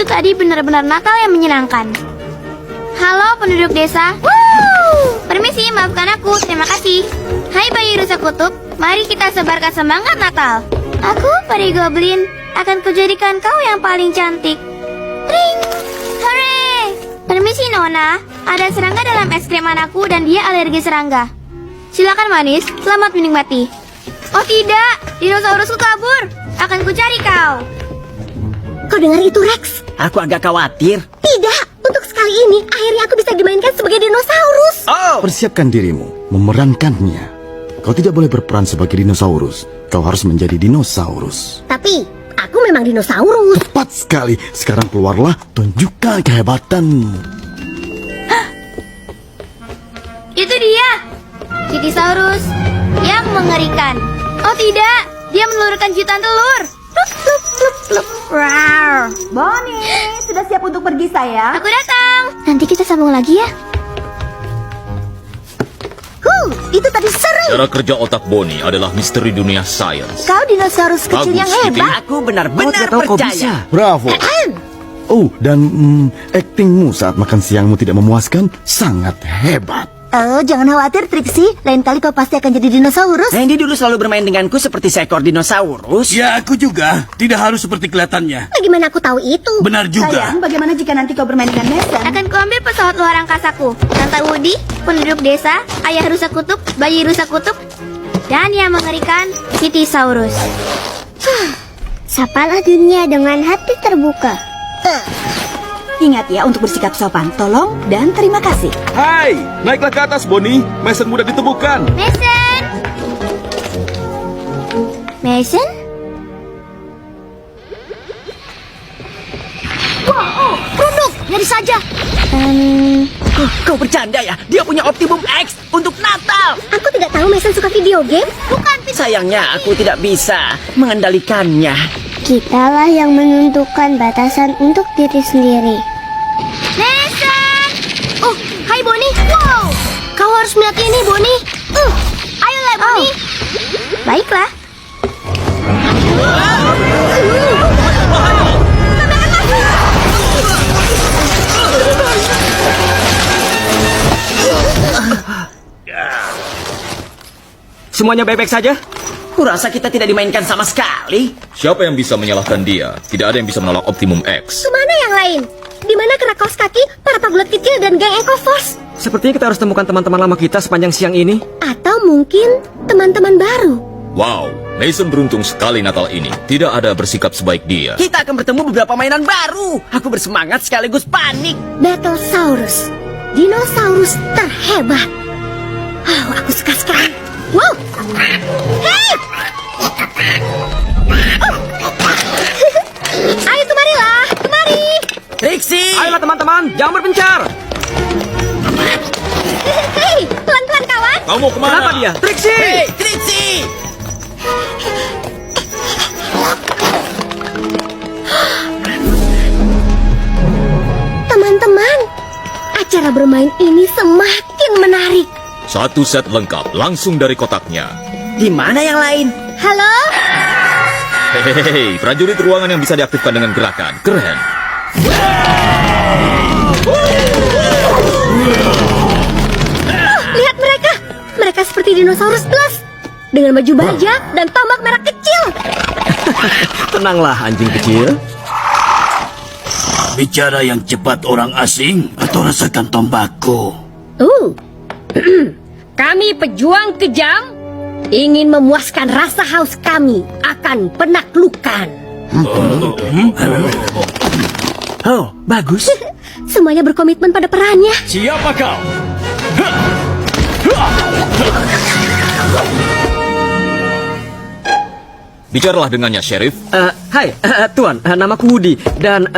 Itu tadi benar-benar nakal yang menyenangkan. Halo penduduk desa. Woo! Permisi, maafkan aku. Terima kasih. Hai bayi rusa kutub, mari kita sebarkan semangat Natal. Aku, peri goblin, akan kujadikan kau yang paling cantik. Tring! Hore! Permisi Nona, ada serangga dalam es krim anakku dan dia alergi serangga. Silakan manis, selamat menikmati. Oh tidak, dinosaurusku kabur. Akan kucari kau. Kau dengar itu, Rex? Aku agak khawatir. Tidak, untuk sekali ini akhirnya aku bisa dimainkan sebagai dinosaurus. Oh, Persiapkan dirimu, memerankannya. Kau tidak boleh berperan sebagai dinosaurus. Kau harus menjadi dinosaurus. Tapi aku memang dinosaurus. Tepat sekali. Sekarang keluarlah, tunjukkan kehebatanmu. Itu dia, Titisaurus yang mengerikan. Oh tidak, dia menelurkan jutaan telur. Plup, plup, plup, plup. Rawr. Bonnie, sudah siap untuk pergi sayang? Aku datang. Nanti kita sambung lagi ya. Itu tadi seru. Cara kerja otak Bonnie adalah misteri dunia sains. Kau dinosaurus kecil Bagus, yang Kitty. hebat. aku benar-benar Kau bisa. percaya. Bravo. Oh, dan aktingmu saat makan siangmu tidak memuaskan, sangat hebat. Oh, jangan khawatir, Trixie. Lain kali kau pasti akan jadi dinosaurus. Randy dulu selalu bermain denganku seperti seekor dinosaurus. Ya, aku juga. Tidak harus seperti kelihatannya. Bagaimana aku tahu itu? Benar juga. Sayang, bagaimana jika nanti kau bermain dengan Mason? Akan kuambil pesawat luar angkasaku. Tante Woody, penduduk desa, ayah rusa kutub, bayi rusa kutub, dan yang mengerikan, Titisaurus. Sapalah dunia dengan hati terbuka. Ingat ya untuk bersikap sopan. Tolong dan terima kasih. Hai, naiklah ke atas, Bonnie. Mason mudah ditemukan. Mason! Mason? Produk, jadi saja. Kau bercanda ya? Dia punya Optimum X untuk Natal. Aku tidak tahu Mason suka video game. Bukan. Sayangnya aku tidak bisa mengendalikannya. Kitalah yang menentukan batasan untuk diri sendiri. Mason! Oh, hai Bonnie. Wow, kau harus melihat ini, Bonnie. Ayolah, Bonnie. Baiklah. Semuanya baik-baik saja? Kurasa kita tidak dimainkan sama sekali. Siapa yang bisa menyalahkan dia? Tidak ada yang bisa menolak Optimum X. Kemana yang lain? Di mana kera kaos kaki, para pagulat kecil, dan geng Eco Force? Sepertinya kita harus temukan teman-teman lama kita sepanjang siang ini. Atau mungkin teman-teman baru. Wow, Mason beruntung sekali Natal ini. Tidak ada bersikap sebaik dia. Kita akan bertemu beberapa mainan baru. Aku bersemangat sekaligus panik. Battlesaurus, dinosaurus terhebat. Oh, aku suka sekali. Wow. Hei! Ayo kemarilah, kemari. Trixie! Ayolah teman-teman, jangan berpencar. Hei, pelan-pelan kawan. Kamu mau kemana? Kenapa dia? Trixie! Hey, Trixie! Teman-teman, acara bermain ini semakin menarik. Satu set lengkap, langsung dari kotaknya. Di mana yang lain? Halo? Hehehe, prajurit ruangan yang bisa diaktifkan dengan gerakan. Keren. Lihat mereka. Mereka seperti dinosaurus plus. Dengan baju baja dan tombak merah kecil. Tenanglah anjing kecil. Bicara yang cepat orang asing atau rasakan tombakku. Kami pejuang kejam ingin memuaskan rasa haus kami akan penaklukan. Oh, bagus. Semuanya berkomitmen pada perannya. Siapa kau? Bicaralah dengannya, Sheriff. Hai, Tuan, namaku Woody dan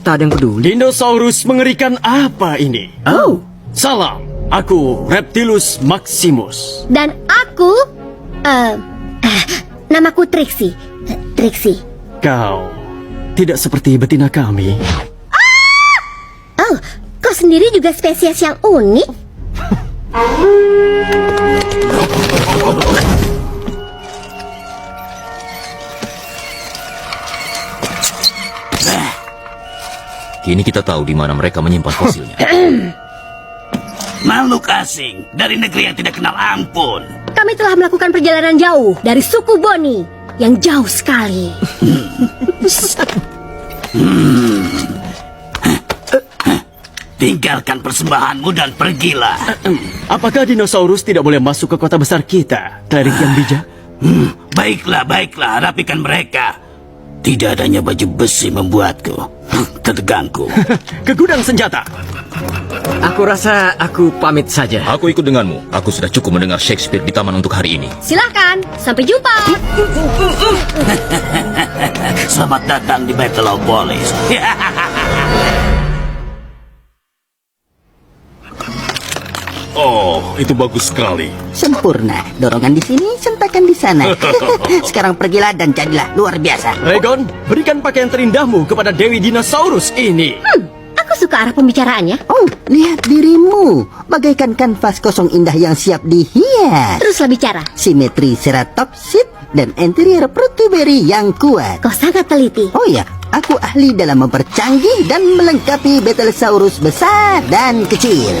tak ada yang peduli. Dinosaurus mengerikan apa ini? Oh, Salam, aku Reptilus Maximus. Dan aku namaku Trixie. Trixie. Kau tidak seperti betina kami. Oh, kau sendiri juga spesies yang unik. Kini kita tahu di mana mereka menyimpan fosilnya. Makhluk asing dari negeri yang tidak kenal ampun. Kami telah melakukan perjalanan jauh dari suku Boni yang jauh sekali. Tinggalkan persembahanmu dan pergilah. Apakah dinosaurus tidak boleh masuk ke kota besar kita, klerik yang bijak? Baiklah, rapikan mereka. Tidak adanya baju besi membuatku tertegangku. Ke gudang senjata. Aku rasa aku pamit saja. Aku ikut denganmu. Aku sudah cukup mendengar Shakespeare di taman untuk hari ini. Silakan, sampai jumpa. Selamat datang di Metalopolis. Oh, itu bagus sekali. Sempurna. Dorongan di sini, sentakan di sana. Sekarang pergilah dan jadilah luar biasa. Regon, berikan pakaian terindahmu kepada Dewi Dinosaurus ini. Aku suka arah pembicaraannya. Oh, lihat dirimu. Bagaikan kanvas kosong indah yang siap dihias. Teruslah bicara. Simetri ceratopsid dan interior protuberi yang kuat. Kau sangat teliti. Oh ya, aku ahli dalam mempercanggih dan melengkapi Betelsaurus besar dan kecil.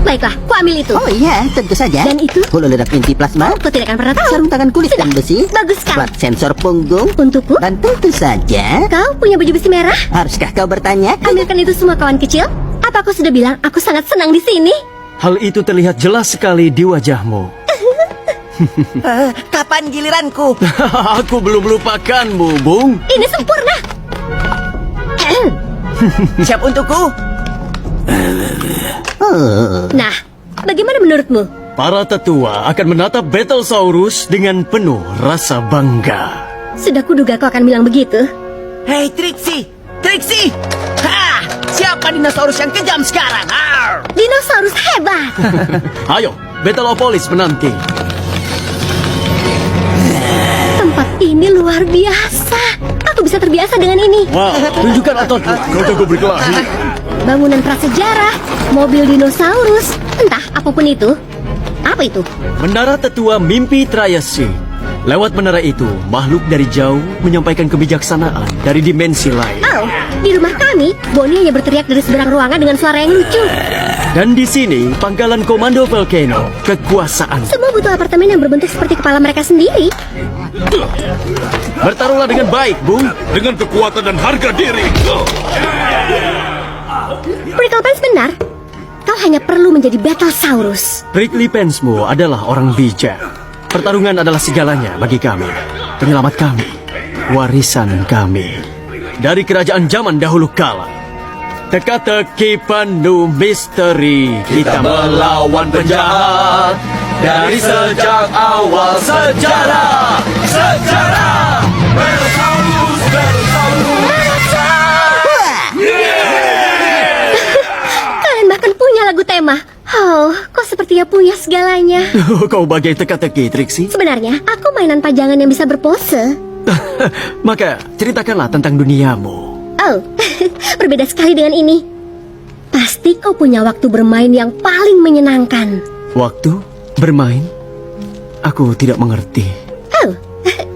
Baiklah, ku ambil itu. Oh iya, tentu saja. Dan itu? Hololedak inti plasma. Kau tidak akan pernah tahu. Sarung tangan kulit dan besi. Bagus sekali. Plat sensor punggung. Untukku? Dan tentu saja, Kau punya baju besi merah? haruskah kau bertanya? Ambilkan itu semua, kawan kecil. Apa aku sudah bilang aku sangat senang di sini? Hal itu terlihat jelas sekali di wajahmu. Kapan giliranku? Aku belum melupakanmu, Bung. Ini sempurna. Siap untukku? Nah, bagaimana menurutmu? Para tetua akan menatap Betelsaurus dengan penuh rasa bangga. Sudah kuduga kau akan bilang begitu. Hei Trixie! Trixie! Ha! Siapa dinosaurus yang kejam sekarang? Arr! Dinosaurus hebat. Ayo, Betelopolis menanti. Tempat ini luar biasa. Aku bisa terbiasa dengan ini. Wow, tunjukkan ototmu. Kau jago berkelahi. Bangunan prasejarah, mobil dinosaurus, entah apapun itu. Apa itu? Menara tetua mimpi Triassic. Lewat menara itu, makhluk dari jauh menyampaikan kebijaksanaan dari dimensi lain. Oh, di rumah kami, Bonnie hanya berteriak dari seberang ruangan dengan suara yang lucu. Dan di sini, pangkalan Komando Volcano, kekuasaan. Semua butuh apartemen yang berbentuk seperti kepala mereka sendiri. Bertaruhlah dengan baik, Bung. Dengan kekuatan dan harga diri. Prickle Pants benar. Kau hanya perlu menjadi Betelsaurus. Prickly Pensmu adalah orang bijak. Pertarungan adalah segalanya bagi kami. Penyelamat kami. Warisan kami. Dari kerajaan zaman dahulu kala. Teka-teki penuh misteri. Kita melawan penjahat. Dari sejak awal sejarah. Sejarah. Betelsaurus, Betelsaurus. Kalian bahkan punya lagu tema. Oh, kau sepertinya punya segalanya. Kau bagai teka-teki, Trixie. Sebenarnya, aku mainan pajangan yang bisa berpose. Maka, ceritakanlah tentang duniamu. Oh, berbeda sekali dengan ini. Pasti kau punya waktu bermain yang paling menyenangkan. Waktu bermain? Aku tidak mengerti. Oh,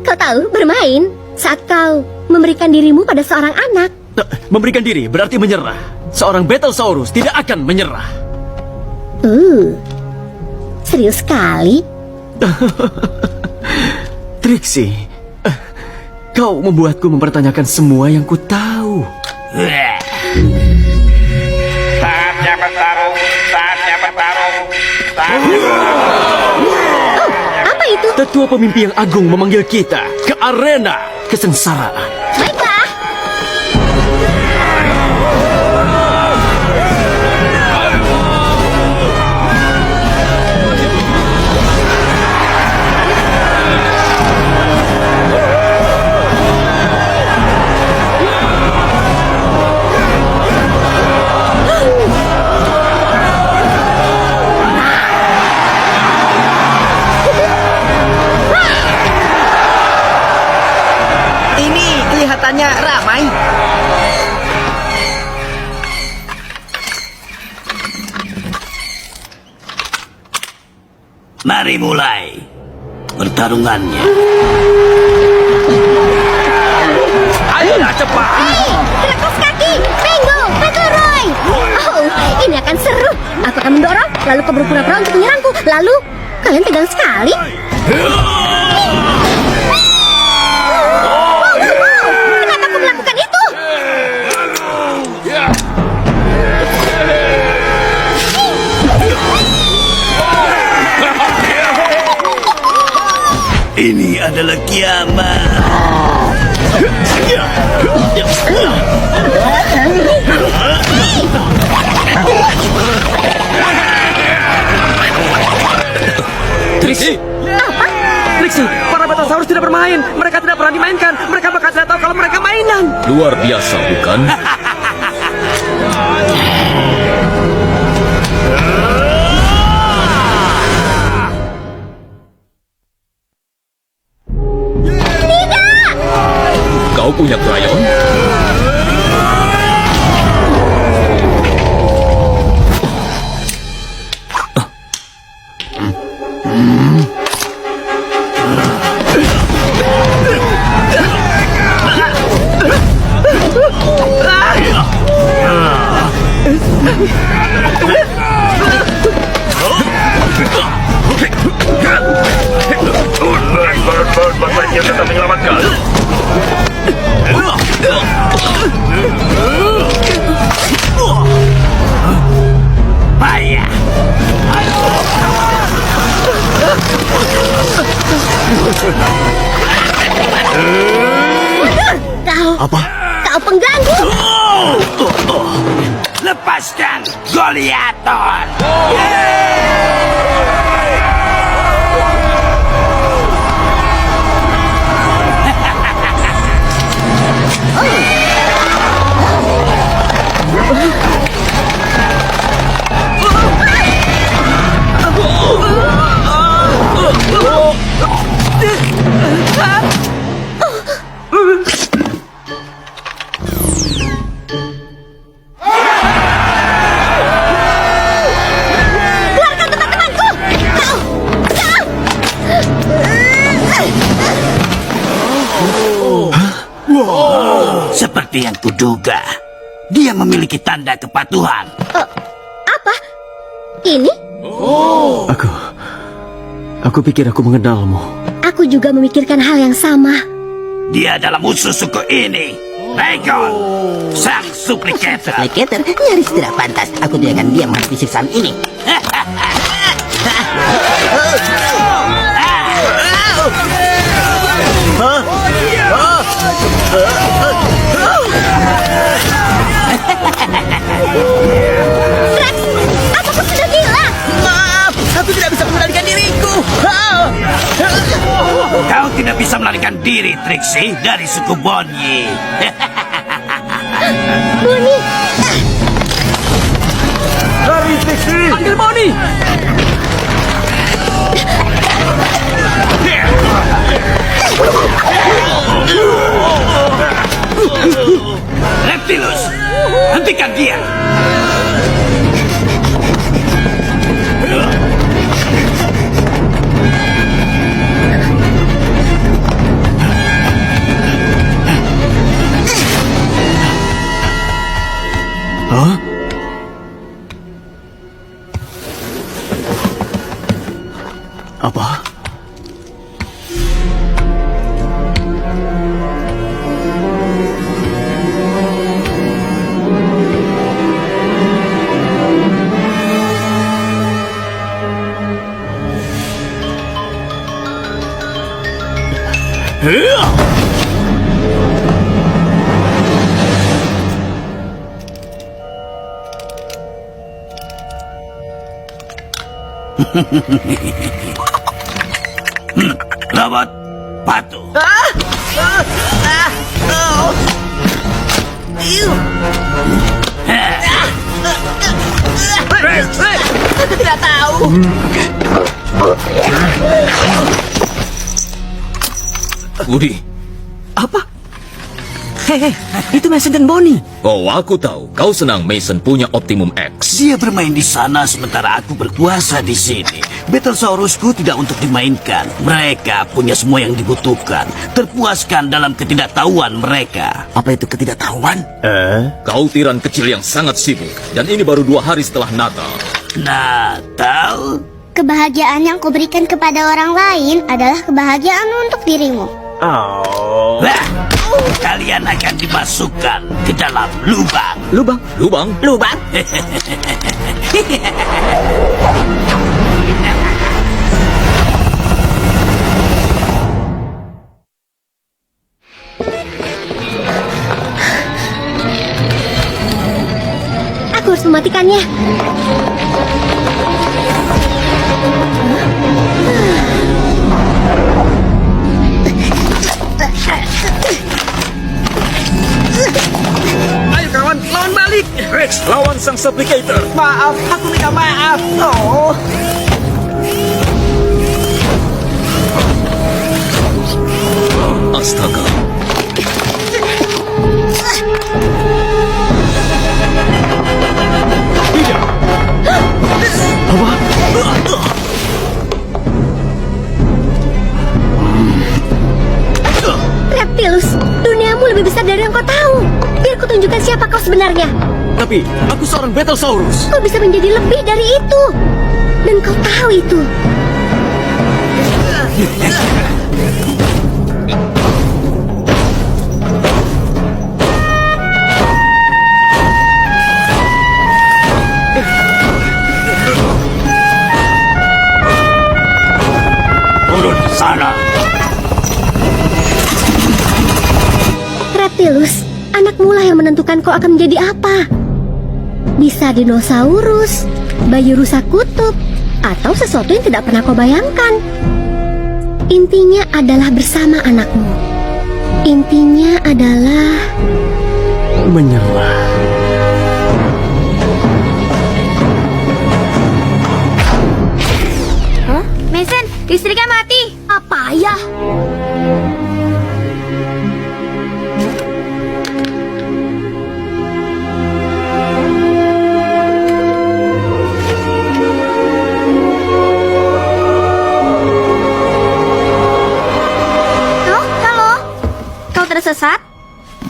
kau tahu bermain saat kau memberikan dirimu pada seorang anak. Memberikan diri berarti menyerah. Seorang Betelsaurus tidak akan menyerah. Serius sekali. Trixie, kau membuatku mempertanyakan semua yang ku tahu. Saatnya bertarung. Saatnya bertarung. Apa itu? Tetua pemimpi yang agung memanggil kita ke arena kesengsaraan. Baiklah. Ini kelihatannya ramai. Mari mulai. pertarungannya. Ayolah cepat. Lepas kaki, Mango, Battle Roy. Oh, ini akan seru. Aku akan mendorong, lalu kau berpura-pura untuk menyerangku. Lalu, kalian tegang sekali. Kenapa aku melakukan itu? Ini adalah kiamat. Trixie. Apa? Trixie, para Betasaurus tidak bermain. Mereka tidak pernah dimainkan. Mereka bakal tidak tahu kalau mereka mainan. Luar biasa, bukan? Kau punya krayon? Kau pengganggu. Lepaskan Goliathon. Keluarkan teman-temanku. Seperti yang kuduga, dia memiliki tanda kepatuhan. Apa? Ini? Aku pikir aku mengenalmu. Aku juga memikirkan hal yang sama. Dia adalah musuh suku ini. Bagon, sang suplikator. Suplikator nyaris tidak pantas. Aku tidak akan diam menghadapi siksaan ini. Rex, apakah sudah gila? Maaf, aku tidak bisa mengendalikan diriku. Kau tidak bisa melarikan diri, Trixie, dari suku Bonyi. Bunyi. Lari, Trixie. Panggil Bonnie. Reptilus, hentikan dia. Hah? Apa? Robot Patu. Aku tidak tahu. Woody, Apa? Hehe, itu Mason dan Bonnie. Oh, aku tahu. Kau senang Mason punya Optimum X. Dia bermain di sana sementara aku berkuasa di sini. Betelsaurusku tidak untuk dimainkan. Mereka punya semua yang dibutuhkan. Terpuaskan dalam ketidaktahuan mereka. Apa itu ketidaktahuan? Kau tiran kecil yang sangat sibuk. Dan ini baru 2 hari setelah Natal. Natal? Kebahagiaan yang kau berikan kepada orang lain adalah kebahagiaan untuk dirimu. Wah, kalian akan dimasukkan ke dalam lubang. Lubang. Lubang? Lubang. Aku harus mematikannya. Ayo kawan, lawan balik. Rex, lawan sang supplicator. Maaf, aku minta maaf. Oh. Astaga. Reptilus, duniamu lebih besar dari yang kau tahu. Biar ku tunjukkan siapa kau sebenarnya. Tapi, aku seorang Betelsaurus. Kau bisa menjadi lebih dari itu. Dan kau tahu itu. Turun ke sana. Reptilus, anakmu lah yang menentukan kau akan menjadi apa. Bisa dinosaurus, bayi rusa kutub, atau sesuatu yang tidak pernah kau bayangkan. Intinya adalah bersama anakmu. Intinya adalah Menyerah. Mason, listriknya mati. apa ya? Oh, halo. Kau tersesat?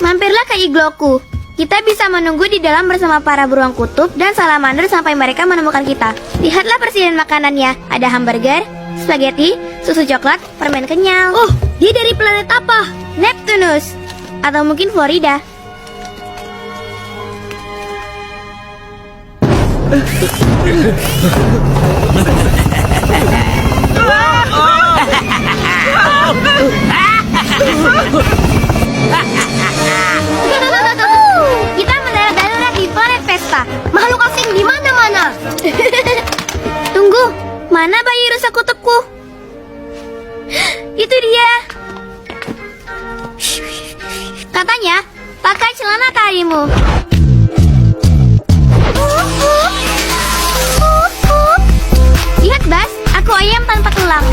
Mampirlah ke igloku. Kita bisa menunggu di dalam bersama para beruang kutub dan salamander sampai mereka menemukan kita. Lihatlah persediaan makanannya. Ada hamburger, spaghetti, susu coklat, permen kenyal. Oh, dia dari planet apa? Neptunus. Atau mungkin Florida. Kita mendarat darurat di planet Vesta. Makhluk asing di mana-mana. Tunggu, mana bayi rusa kutubku? Itu dia. Katanya, pakai celana karimu. Lihat, Bas, aku ayam tanpa tulang.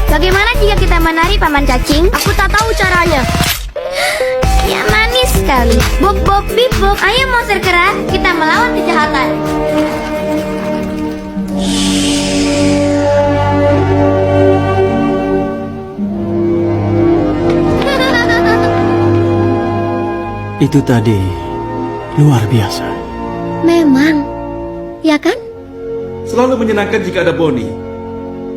Bagaimana jika kita menari paman cacing? Aku tak tahu caranya. Ya, manis sekali. Bok bok bip bok. Ayo monster kera, kita melawan kejahatan. Itu tadi luar biasa. Memang, ya kan? Selalu menyenangkan jika ada Bonnie.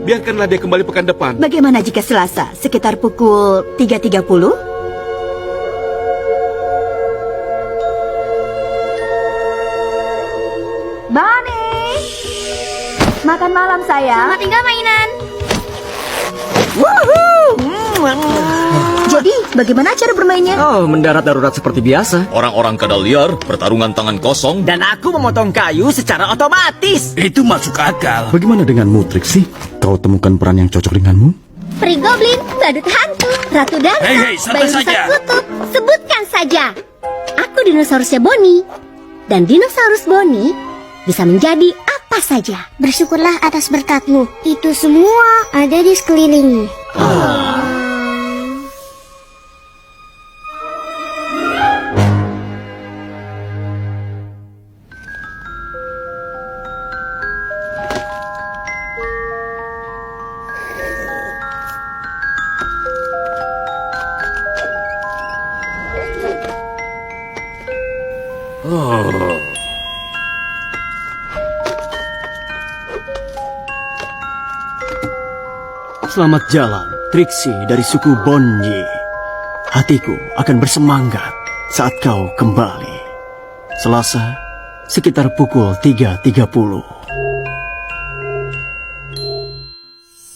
Biarkanlah dia kembali pekan depan. Bagaimana jika Selasa, sekitar pukul 3.30? Bonnie! Makan malam, sayang. Selamat tinggal mainan. Jadi, bagaimana cara bermainnya? Oh, mendarat darurat seperti biasa. Orang-orang kadal liar, pertarungan tangan kosong. Dan aku memotong kayu secara otomatis. Itu masuk akal. Bagaimana denganmu, Trixie? Kau temukan peran yang cocok denganmu? Peri goblin, badut hantu, ratu danau, Hei, santai bayi rusa saja. kutub. Sebutkan saja. Aku dinosaurusnya Bonnie. Dan dinosaurus Bonnie bisa menjadi apa saja. Bersyukurlah atas berkatmu. Itu semua ada di sekelilingmu. Selamat jalan, Trixie dari suku Bonji. Hatiku akan bersemangat saat kau kembali. Selasa, sekitar pukul 3.30.